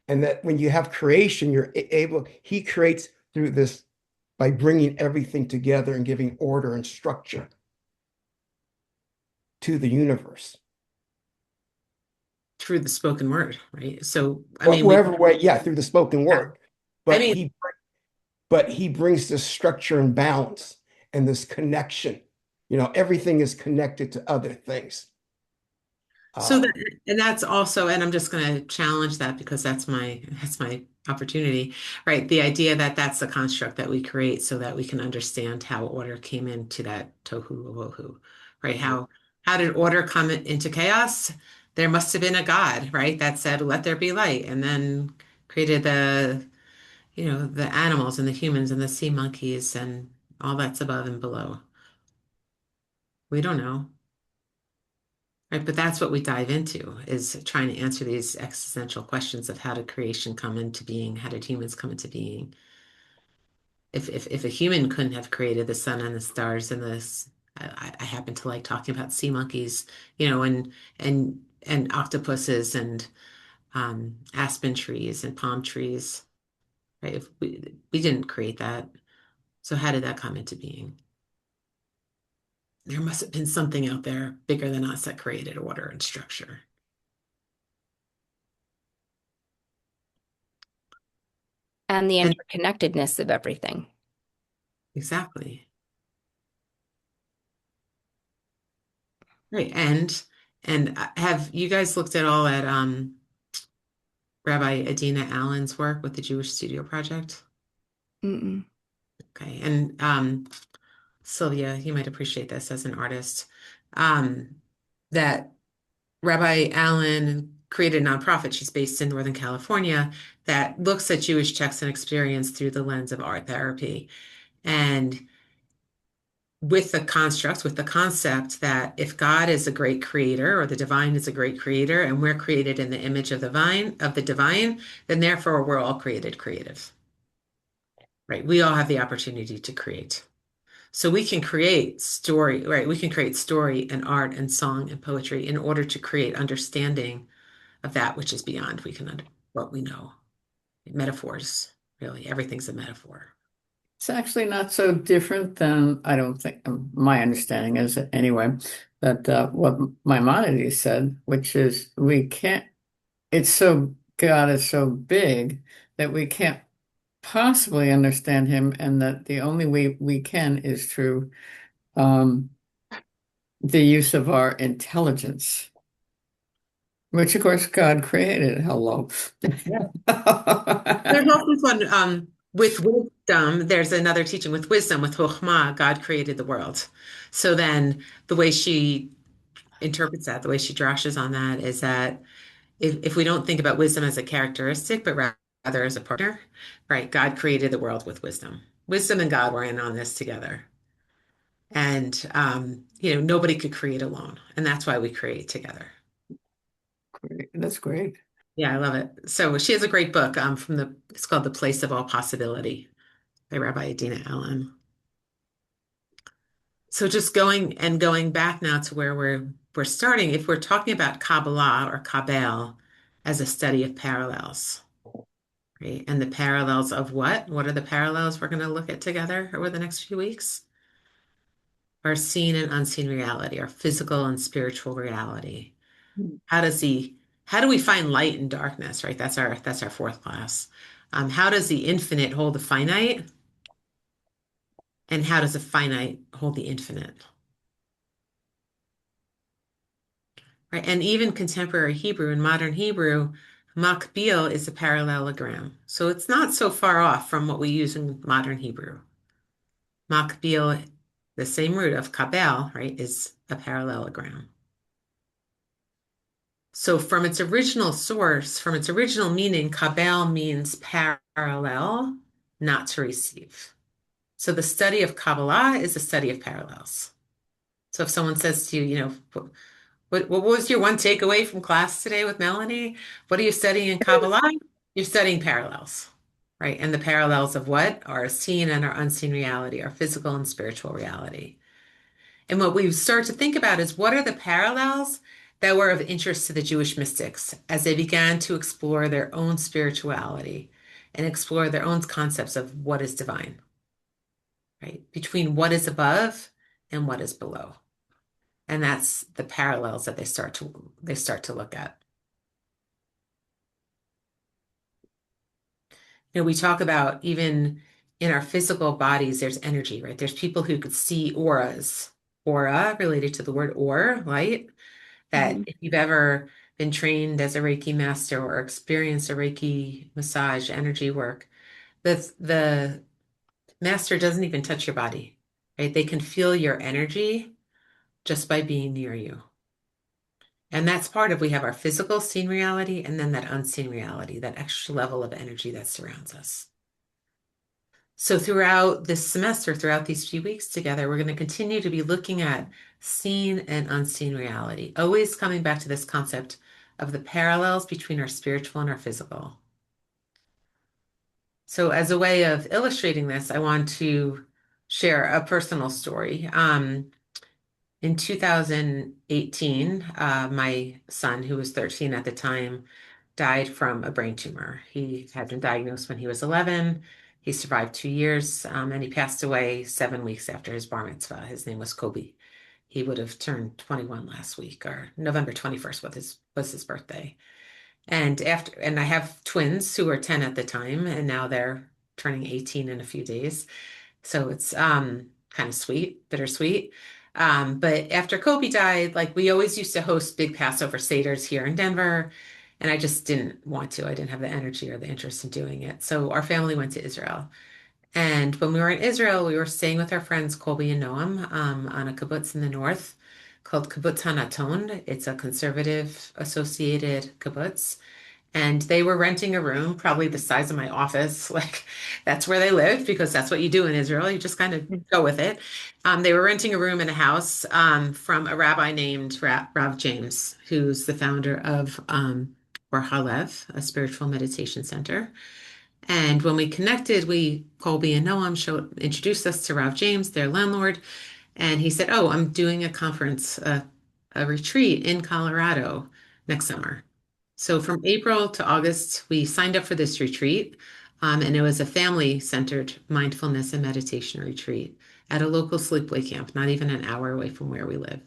And that when you have creation, he creates through this by bringing everything together and giving order and structure to the universe. Through the spoken word, right? So, I Well, mean, wherever way, yeah, through the spoken word. I But mean, he brings this structure and balance and this connection. Everything is connected to other things. so that, and that's also, and I'm just going to challenge that because that's my opportunity, right? The idea that that's the construct that we create so that we can understand how order came into that tohu wohu, right? How did order come into chaos? There must have been a God, right? That said, let there be light, and then created the animals and the humans and the sea monkeys and all that's above and below. We don't know. Right, but that's what we dive into is trying to answer these existential questions of how did creation come into being? How did humans come into being? If a human couldn't have created the sun and the stars and this, I happen to like talking about sea monkeys, and octopuses and aspen trees and palm trees, right? If we didn't create that, so how did that come into being? There must have been something out there bigger than us that created order and structure. And the And interconnectedness of everything. exactly. Right. And have you guys looked at all at Rabbi Adina Allen's work with the Jewish Studio Project? Mm-mm. Okay. And Sylvia, you might appreciate this as an artist. That Rabbi Allen created a nonprofit. She's based in Northern California that looks at Jewish texts and experience through the lens of art therapy. And with the construct, with the concept that if God is a great creator or the divine is a great creator and we're created in the image of the divine, then therefore we're all created creative. Right? We all have the opportunity to create. So we can create story, right? We can create story and art and song and poetry in order to create understanding of that which is beyond what we know. Metaphors, really, everything's a metaphor. It's actually not so different than, I don't think, my understanding is anyway, that what Maimonides said, which is God is so big that we can't possibly understand him, and that the only way we can is through the use of our intelligence, which of course God created. Hello. Yeah. There's also this one with wisdom. There's another teaching with wisdom, with Chokhmah, God created the world. So then the way she interprets that, the way she drashes on that is that if we don't think about wisdom as a characteristic, but rather as a partner, right? God created the world with wisdom. Wisdom and God were in on this together. And, you know, nobody could create alone. And that's why we create together. Great. That's great. Yeah, I love it. So she has a great book it's called The Place of All Possibility by Rabbi Adina Allen. So just going back now to where we're starting, if we're talking about Kabbalah or Kabbal as a study of parallels, right? And the parallels of what? What are the parallels we're going to look at together over the next few weeks? Our seen and unseen reality, our physical and spiritual reality. How do we find light in darkness, right? That's our fourth class. How does the infinite hold the finite? And how does the finite hold the infinite? Right? And even contemporary Hebrew and modern Hebrew, makbil is a parallelogram. So it's not so far off from what we use in modern Hebrew. Makbil, the same root of kabel, right, is a parallelogram. So from its original source, from its original meaning, kabel means parallel, not to receive. So the study of Kabbalah is the study of parallels. So if someone says to you, you know, what was your one takeaway from class today with Melanie? What are you studying in Kabbalah? You're studying parallels, right? And the parallels of what? Our seen and our unseen reality, our physical and spiritual reality. And what we start to think about is what are the parallels that were of interest to the Jewish mystics as they began to explore their own spirituality and explore their own concepts of what is divine, right? Between what is above and what is below. And that's the parallels that they start to look at. You know, we talk about even in our physical bodies, there's energy, right? There's people who could see auras, aura related to the word or, light, that if you've ever been trained as a Reiki master or experienced a Reiki massage energy work, the master doesn't even touch your body, right? They can feel your energy just by being near you. And that's part of, we have our physical seen reality and then that unseen reality, that extra level of energy that surrounds us. So throughout this semester, throughout these few weeks together, we're going to continue to be looking at seen and unseen reality, always coming back to this concept of the parallels between our spiritual and our physical. So as a way of illustrating this, I want to share a personal story. In 2018, my son, who was 13 at the time, died from a brain tumor. He had been diagnosed when he was 11. He survived 2 years, and he passed away 7 weeks after his bar mitzvah. His name was Kobe. He would have turned 21 last week, or November 21st was his birthday. And I have twins who were 10 at the time, and now they're turning 18 in a few days. So it's kind of sweet, bittersweet. But after Kobe died, like we always used to host big Passover Seders here in Denver, and I just didn't want to. I didn't have the energy or the interest in doing it. So our family went to Israel. And when we were in Israel, we were staying with our friends Colby and Noam on a kibbutz in the north called Kibbutz Hanaton. It's a conservative associated kibbutz. And they were renting a room, probably the size of my office. Like that's where they lived because that's what you do in Israel. You just kind of go with it. They were renting a room in a house from a rabbi named Rav James, who's the founder of Or Halev, a spiritual meditation center. And when we connected, Colby and Noam introduced us to Rav James, their landlord. And he said, "Oh, I'm doing a conference, a retreat in Colorado next summer." So from April to August, we signed up for this retreat, and it was a family-centered mindfulness and meditation retreat at a local sleepaway camp, not even an hour away from where we live.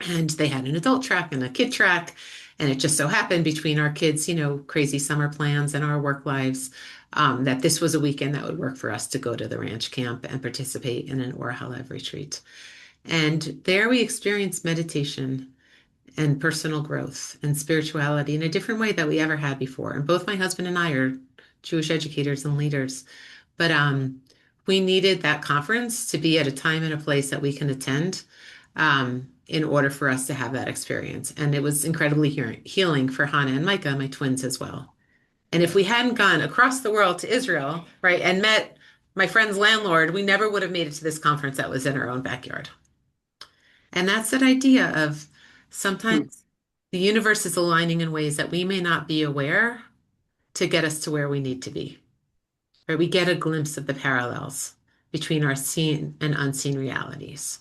And they had an adult track and a kid track, and it just so happened between our kids, crazy summer plans and our work lives, that this was a weekend that would work for us to go to the ranch camp and participate in an Or Halev retreat. And there we experienced meditation and personal growth and spirituality in a different way that we ever had before. And both my husband and I are Jewish educators and leaders, but we needed that conference to be at a time and a place that we can attend in order for us to have that experience. And it was incredibly healing for Hannah and Micah, my twins as well. And if we hadn't gone across the world to Israel, right, and met my friend's landlord, we never would have made it to this conference that was in our own backyard. And that's that idea of sometimes the universe is aligning in ways that we may not be aware to get us to where we need to be. Right? We get a glimpse of the parallels between our seen and unseen realities.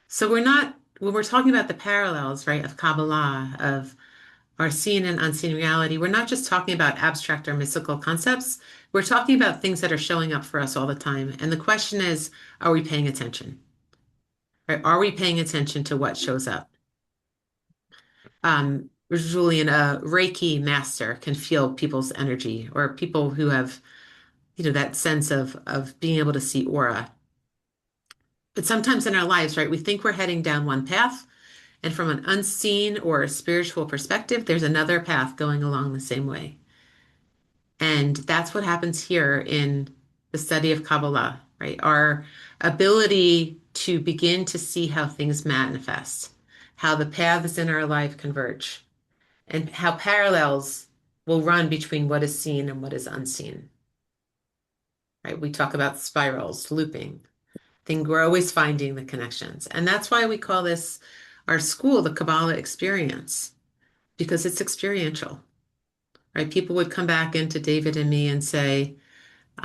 So we're not, when we're talking about the parallels, right, of Kabbalah, of our seen and unseen reality, we're not just talking about abstract or mystical concepts. We're talking about things that are showing up for us all the time. And the question is, are we paying attention? Right? Are we paying attention to what shows up? Julian, a Reiki master can feel people's energy, or people who have, that sense of being able to see aura. But sometimes in our lives, right, we think we're heading down one path, and from an unseen or a spiritual perspective, there's another path going along the same way. And that's what happens here in the study of Kabbalah, right? Our ability to begin to see how things manifest, how the paths in our life converge, and how parallels will run between what is seen and what is unseen, right? We talk about spirals, looping. We're always finding the connections. And that's why we call this our school, the Kabbalah experience, because it's experiential, right? People would come back into David and me and say,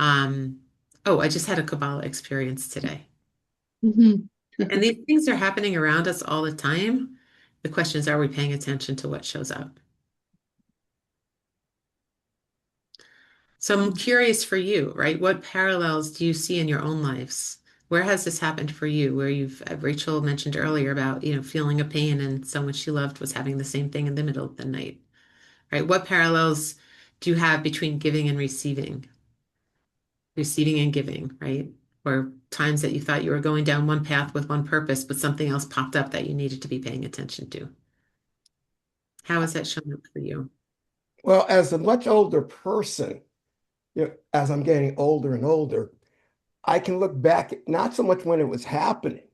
oh, I just had a Kabbalah experience today. Mhm. And these things are happening around us all the time. The question is, are we paying attention to what shows up? So I'm curious for you, right? What parallels do you see in your own lives? Where has this happened for you? Where Rachel mentioned earlier about, feeling a pain and someone she loved was having the same thing in the middle of the night, right? What parallels do you have between giving and receiving and giving, right? Or times that you thought you were going down one path with one purpose, but something else popped up that you needed to be paying attention to. How has that shown up for you? Well, as a much older person, as I'm getting older and older, I can look back, not so much when it was happening,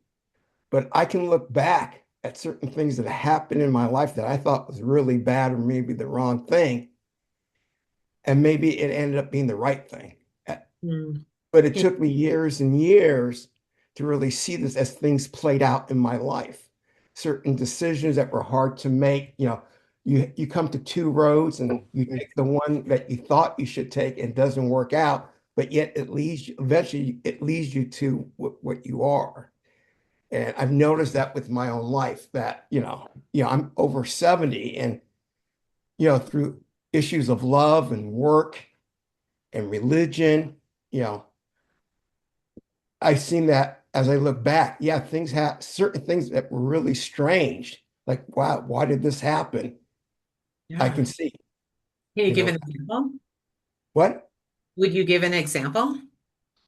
but I can look back at certain things that happened in my life that I thought was really bad or maybe the wrong thing. And maybe it ended up being the right thing. Mm. But it Yeah. took me years and years to really see this as things played out in my life. Certain decisions that were hard to make, you come to two roads and you take the one that you thought you should take and it doesn't work out, but yet eventually it leads you to what you are. And I've noticed that with my own life that, I'm over 70 and, through issues of love and work and religion, you know, I've seen that as I look back. Yeah, things have certain things that were really strange. Like, wow, why did this happen? I Yeah. can see, Can you you give know, an example? what? Would you give an example?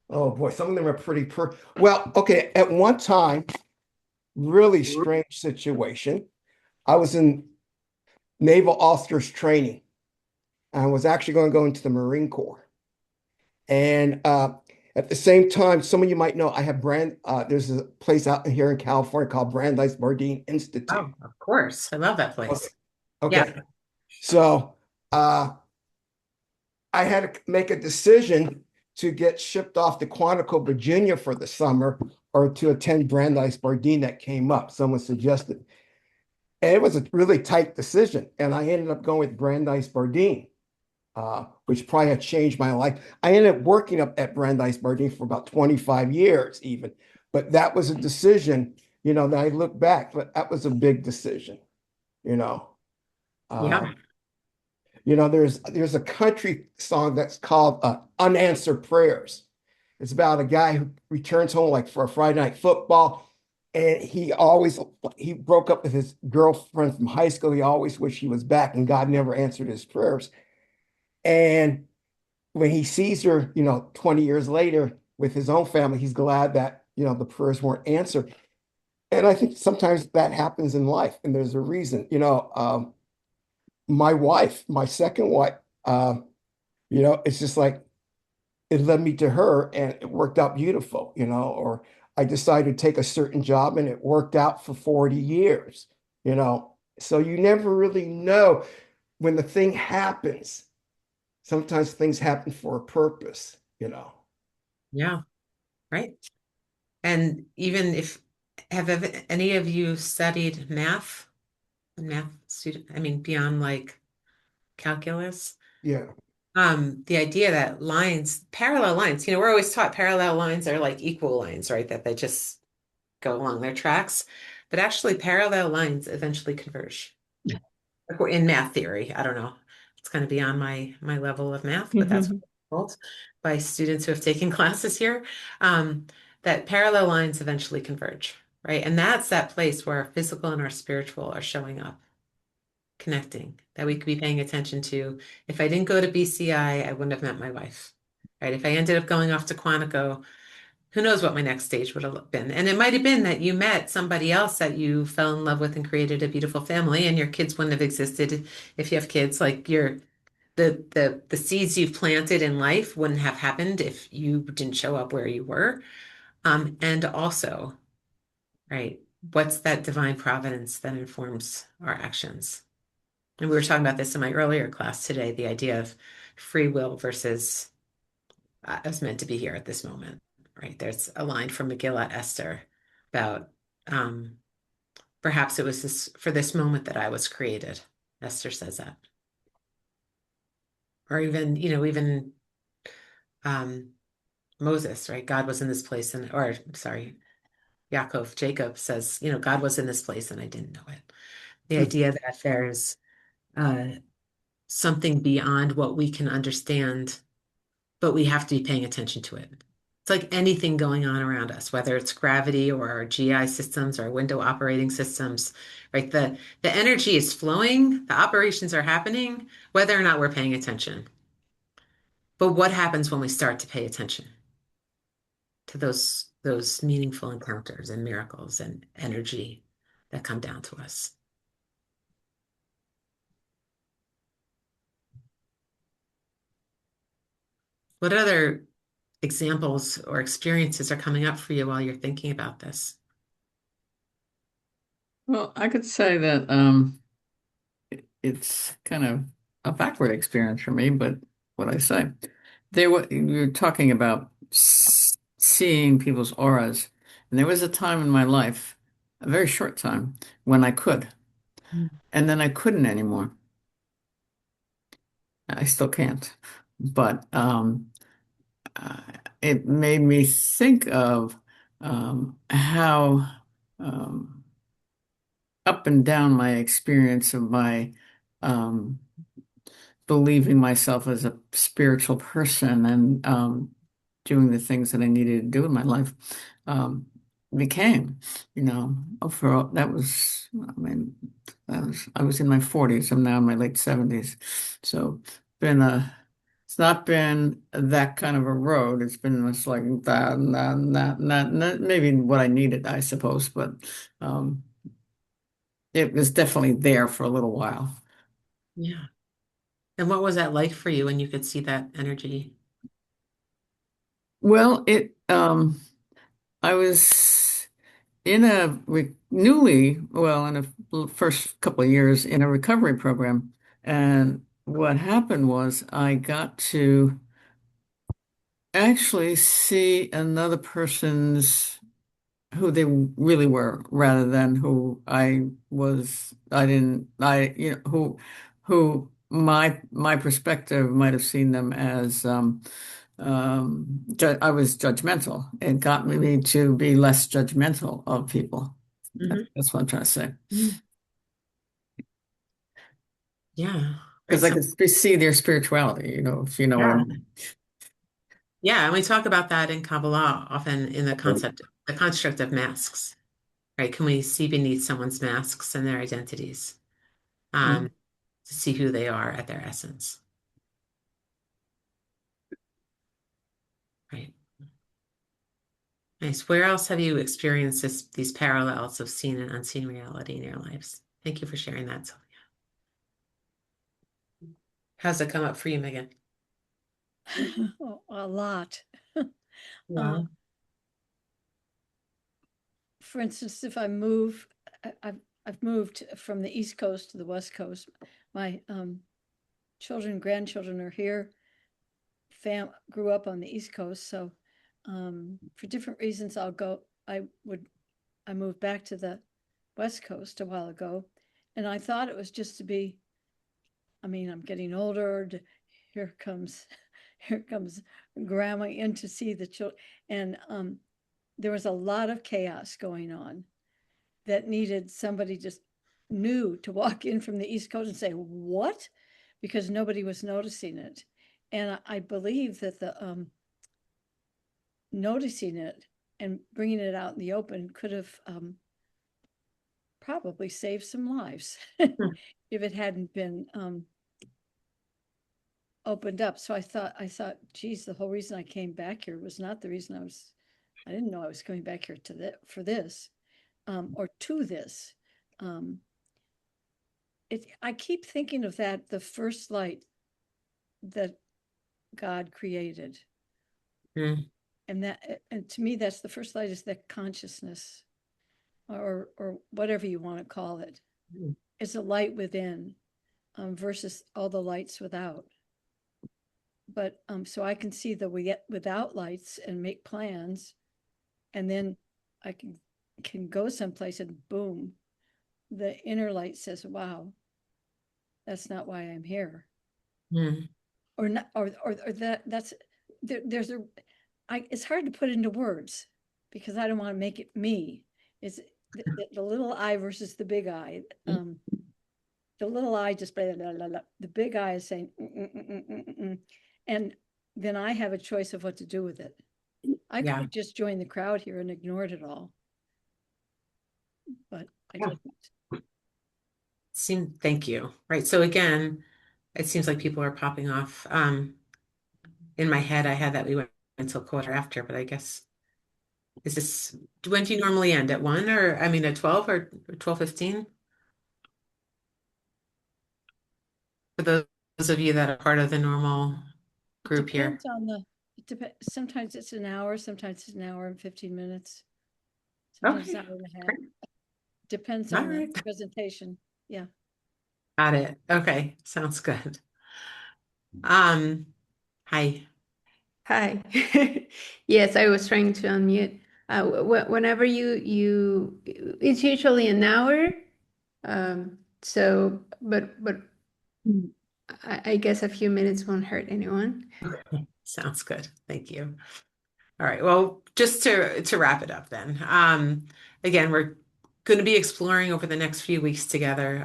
Oh boy, some of them are pretty well, okay. At one time, really strange situation. I was in naval officers training. I was actually going to go into the Marine Corps. And at the same time, some of you might know I have there's a place out here in California called Brandeis Bardeen Institute. Oh, of course. I love that place. Okay. Yeah. So I had to make a decision to get shipped off to Quantico, Virginia for the summer or to attend Brandeis Bardeen that came up. Someone suggested. And it was a really tight decision. And I ended up going with Brandeis Bardeen, which probably had changed my life. I ended up working up at Brandeis Bardeen for about 25 years even. But that was a decision, that I look back, but that was a big decision, you know. Yeah. There's a country song that's called Unanswered Prayers. It's about a guy who returns home like for a Friday night football. And he broke up with his girlfriend from high school. He always wished he was back and God never answered his prayers. And when he sees her, 20 years later with his own family, he's glad that, the prayers weren't answered. And I think sometimes that happens in life and there's a reason, my wife, my second wife, it's just like it led me to her and it worked out beautiful, or I decided to take a certain job and it worked out for 40 years, So you never really know when the thing happens. Sometimes things happen for a purpose, Yeah, right. And even if any of you studied math, math student, I mean, beyond like calculus, Yeah. the idea that lines, parallel lines, we're always taught parallel lines are like equal lines, right? That they just go along their tracks, but actually parallel lines eventually converge. In math theory. I don't know. It's kind of beyond my level of math, but that's what I'm told by students who have taken classes here, that parallel lines eventually converge, right? And that's that place where our physical and our spiritual are showing up, connecting, that we could be paying attention to. If I didn't go to BCI, I wouldn't have met my wife, right? If I ended up going off to Quantico, who knows what my next stage would have been. And it might have been that you met somebody else that you fell in love with and created a beautiful family, and your kids wouldn't have existed if you have kids. Like the seeds you've planted in life wouldn't have happened if you didn't show up where you were. And also, right, what's that divine providence that informs our actions? And we were talking about this in my earlier class today, the idea of free will versus I was meant to be here at this moment, right? There's a line from Megillah Esther about perhaps it was this for this moment that I was created. Esther says that. Or even, even Moses, right? God was in this place or sorry, Jacob says, God was in this place and I didn't know it. The idea that there's uh, something beyond what we can understand, but we have to be paying attention to it. It's like anything going on around us, whether it's gravity or our GI systems or window operating systems, right? The energy is flowing, the operations are happening, whether or not we're paying attention. But what happens when we start to pay attention to those meaningful encounters and miracles and energy that come down to us? What other examples or experiences are coming up for you while you're thinking about this? Well, I could say that it's kind of a backward experience for me, but what I say, you're talking about seeing people's auras, and there was a time in my life, a very short time, when I could, and then I couldn't anymore. I still can't, but uh, it made me think of how up and down my experience of my um, believing myself as a spiritual person and doing the things that I needed to do in my life um, became, for that was, I mean, I was in my 40s. I'm now in my late 70s. So it's not been that kind of a road. It's been just like that, not maybe what I needed, I suppose, but it was definitely there for a little while. Yeah. And what was that like for you when you could see that energy? Well, I was in a in the first couple of years in a recovery program. And what happened was I got to actually see another person's who they really were rather than who I was. I didn't, I, who my perspective might have seen them as, I was judgmental. It got me to be less judgmental of people. That's what I'm trying to say. Yeah. Because I could see their spirituality, if you know what I Yeah. mean. Yeah. And we talk about that in Kabbalah often in the construct of masks, right? Can we see beneath someone's masks and their identities, Mhm. to see who they are at their essence, right? Nice. Where else have you experienced these parallels of seen and unseen reality in your lives? Thank you for sharing that, Sylvia. How's it come up for you, Megan? A lot. Yeah. For instance, if I move, I've moved from the East Coast to the West Coast. My grandchildren are here. Grew up on the East Coast, so for different reasons, I moved back to the West Coast a while ago, and I thought it was just to be, I mean, I'm getting older. Here comes grandma in to see the children. And there was a lot of chaos going on that needed somebody just new to walk in from the East Coast and say, what? Because nobody was noticing it. And I believe that the noticing it and bringing it out in the open could have probably saved some lives if it hadn't been opened up. So I thought, geez, the whole reason I came back here was not the reason I didn't know I was coming back here for this, or to this. I keep thinking of that, the first light that God created. Mm. And to me, that's the first light, is that consciousness, or whatever you want to call it. Mm. It's a light within, versus all the lights without. But so I can see the without lights and make plans, and then I can go someplace and boom, the inner light says, wow, that's not why I'm here. Mm. Or not, or that's there's it's hard to put into words because I don't want to make it me. It's the little I versus the big I. The little I just blah, blah, blah, blah. The big I is saying and then I have a choice of what to do with it. I could just join the crowd here and ignored it all, but I didn't. Thank you. Right. So again, it seems like people are popping off. In my head, I had that we went until quarter after, but I guess, when do you normally end? At 1, or I mean at 12 or 12:15? For those of you that are part of the normal group here. Sometimes it's an hour, sometimes it's an hour and 15 minutes. Okay. Sometimes an hour and a half. Depends All on right. the presentation. Yeah. Got it. Okay. Sounds good. Hi. Hi. Yes, I was trying to unmute. Whenever it's usually an hour. So, but I guess a few minutes won't hurt anyone. Okay. Sounds good. Thank you. All right. Well, just to wrap it up then. Again, we're going to be exploring over the next few weeks together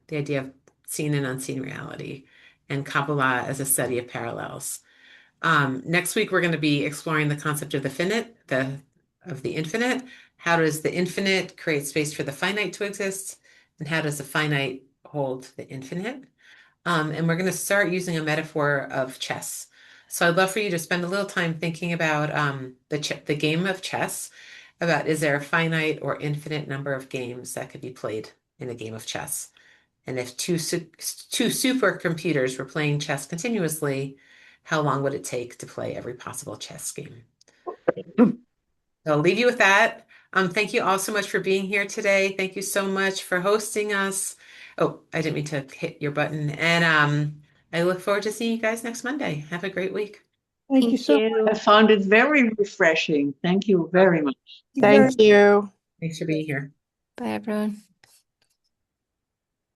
the idea of seen and unseen reality and Kabbalah as a study of parallels. Next week, we're going to be exploring the concept of the finite, of the infinite. How does the infinite create space for the finite to exist? And how does the finite hold the infinite? And we're going to start using a metaphor of chess. So I'd love for you to spend a little time thinking about the game of chess, about is there a finite or infinite number of games that could be played in a game of chess? And if two supercomputers were playing chess continuously, how long would it take to play every possible chess game? So I'll leave you with that. Thank you all so much for being here today. Thank you so much for hosting us. Oh, I didn't mean to hit your button. And I look forward to seeing you guys next Monday. Have a great week. Thank you so much. I found it very refreshing. Thank you very much. Thank you. Thanks for being here. Bye, everyone.